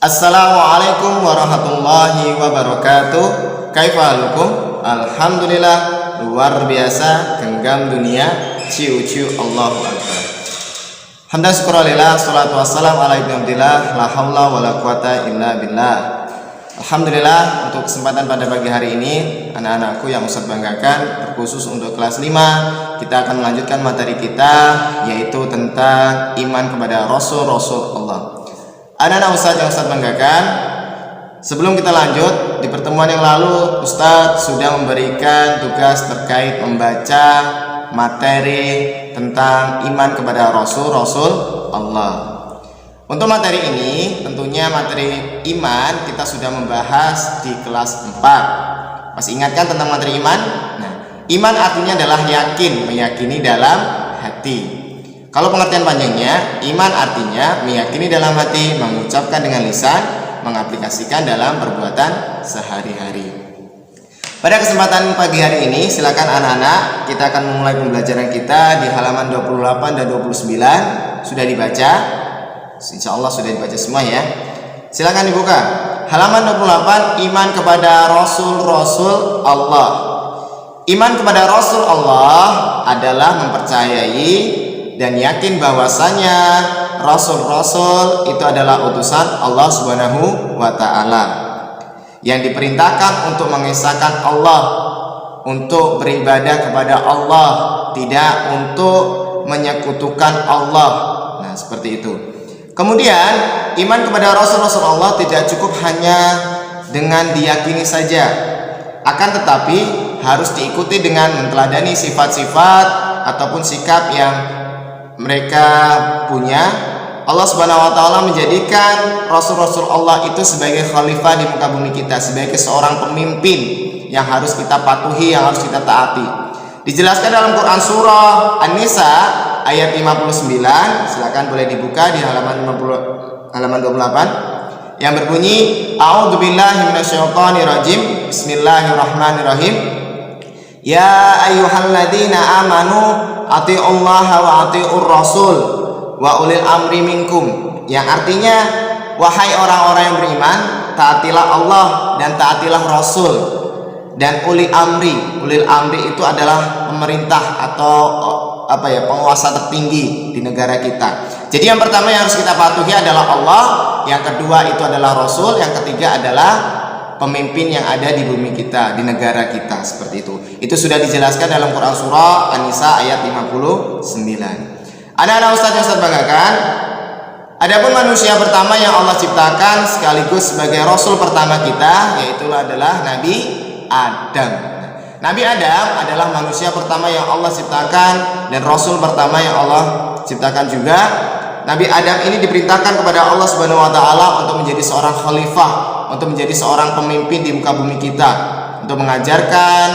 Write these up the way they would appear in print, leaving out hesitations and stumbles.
Assalamualaikum warahmatullahi wabarakatuh. Kaifalukum? Alhamdulillah, luar biasa, genggam dunia, ciu-ciu, Allahu Akbar. Hamdan syukurillah, salatu wassalam ala ibnillah, la haula wa la quwata illa billah. Alhamdulillah, untuk kesempatan pada pagi hari ini, anak-anakku yang Ustaz banggakan, terkhusus untuk kelas 5, kita akan melanjutkan materi kita, yaitu tentang iman kepada Rasul-Rasul Allah. Anak-anak Ustaz yang Ustaz banggakan, sebelum kita lanjut, di pertemuan yang lalu Ustaz sudah memberikan tugas terkait membaca materi tentang iman kepada Rasul-Rasul Allah. Untuk materi ini, tentunya materi iman kita sudah membahas di kelas 4. Masih ingatkan tentang materi iman? Nah, iman artinya adalah yakin, meyakini dalam hati. Kalau pengertian panjangnya, iman artinya meyakini dalam hati, mengucapkan dengan lisan, mengaplikasikan dalam perbuatan sehari-hari. Pada kesempatan pagi hari ini, silakan anak-anak, kita akan memulai pembelajaran kita di halaman 28 dan 29. Sudah dibaca? Insya Allah sudah dibaca semua ya. Silakan dibuka. Halaman 28, iman kepada Rasul-Rasul Allah. Iman kepada Rasul Allah adalah mempercayai dan yakin bahwasanya Rasul-Rasul itu adalah utusan Allah Subhanahu wa Ta'ala yang diperintahkan untuk mengesahkan Allah, untuk beribadah kepada Allah, tidak untuk menyekutukan Allah. Nah, seperti itu. Kemudian, iman kepada Rasul-Rasul Allah tidak cukup hanya dengan diyakini saja, akan tetapi harus diikuti dengan menteladani sifat-sifat ataupun sikap yang mereka punya. Allah Subhanahu wa Ta'ala menjadikan Rasul-Rasul Allah itu sebagai khalifah di muka bumi kita, sebagai seorang pemimpin yang harus kita patuhi, yang harus kita taati. Dijelaskan dalam Quran surah An-Nisa ayat 59. Silakan boleh dibuka di halaman 28 yang berbunyi, A'udzubillahi minasyaitonirrajim. Bismillahirrahmanirrahim. Ya ayyuhalladzina amanu atiullaha wa atiur rasul wa ulil amri minkum, yang artinya wahai orang-orang yang beriman, taatilah Allah dan taatilah Rasul dan ulil amri. Ulil amri itu adalah pemerintah atau penguasa tertinggi di negara kita. Jadi yang pertama yang harus kita patuhi adalah Allah, yang kedua itu adalah Rasul, yang ketiga adalah pemimpin yang ada di bumi kita, di negara kita, seperti itu. Itu sudah dijelaskan dalam Quran surah An-Nisa ayat 59. Anak-anak Ustaz yang Ustaz banggakan, adapun manusia pertama yang Allah ciptakan sekaligus sebagai Rasul pertama kita, yaitu adalah Nabi Adam. Nabi Adam adalah manusia pertama yang Allah ciptakan dan Rasul pertama yang Allah ciptakan juga. Nabi Adam ini diperintahkan kepada Allah Subhanahu wa Ta'ala untuk menjadi seorang khalifah, untuk menjadi seorang pemimpin di muka bumi kita, untuk mengajarkan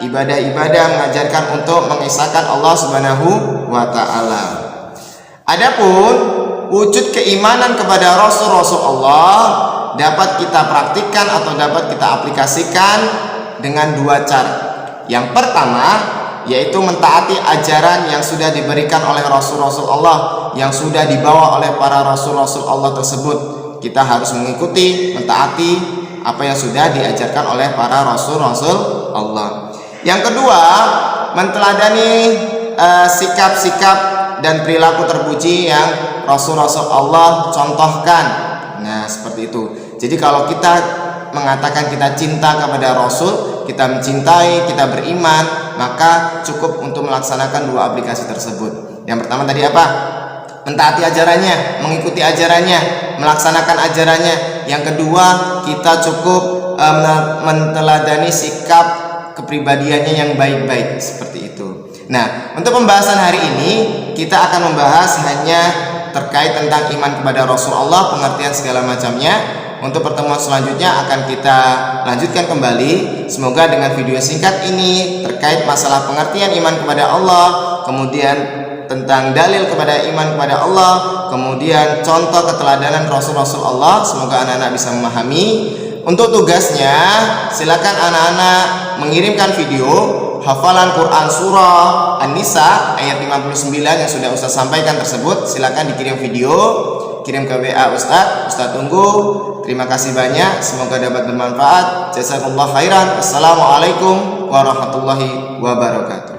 ibadah-ibadah, mengajarkan untuk mengesahkan Allah Subhanahu wa Ta'ala. Adapun wujud keimanan kepada Rasul-Rasul Allah dapat kita praktikkan atau dapat kita aplikasikan dengan dua cara. Yang pertama yaitu mentaati ajaran yang sudah diberikan oleh Rasul-Rasul Allah, yang sudah dibawa oleh para Rasul-Rasul Allah tersebut. Kita harus mengikuti, mentaati apa yang sudah diajarkan oleh para Rasul-Rasul Allah. Yang kedua, menteladani sikap-sikap dan perilaku terpuji yang Rasul-Rasul Allah contohkan. Nah, seperti itu. Jadi kalau kita mengatakan kita cinta kepada Rasul, kita mencintai, kita beriman, maka cukup untuk melaksanakan dua aplikasi tersebut. Yang pertama tadi apa? Mentaati ajarannya, mengikuti ajarannya, melaksanakan ajarannya. Yang kedua, kita cukup menteladani sikap kepribadiannya yang baik-baik, seperti itu. Nah, untuk pembahasan hari ini kita akan membahas hanya terkait tentang iman kepada Rasul Allah, pengertian segala macamnya. Untuk pertemuan selanjutnya akan kita lanjutkan kembali. Semoga dengan video singkat ini terkait masalah pengertian iman kepada Allah, kemudian tentang dalil kepada iman kepada Allah, kemudian contoh keteladanan Rasul-Rasul Allah, semoga anak-anak bisa memahami. Untuk tugasnya, silakan anak-anak mengirimkan video hafalan Quran surah An-Nisa ayat 59 yang sudah Ustaz sampaikan tersebut. Silakan dikirim video. kirim ke WA Ustadz tunggu. Terima kasih banyak, semoga dapat bermanfaat. Jazakumullah khairan. Assalamualaikum warahmatullahi wabarakatuh.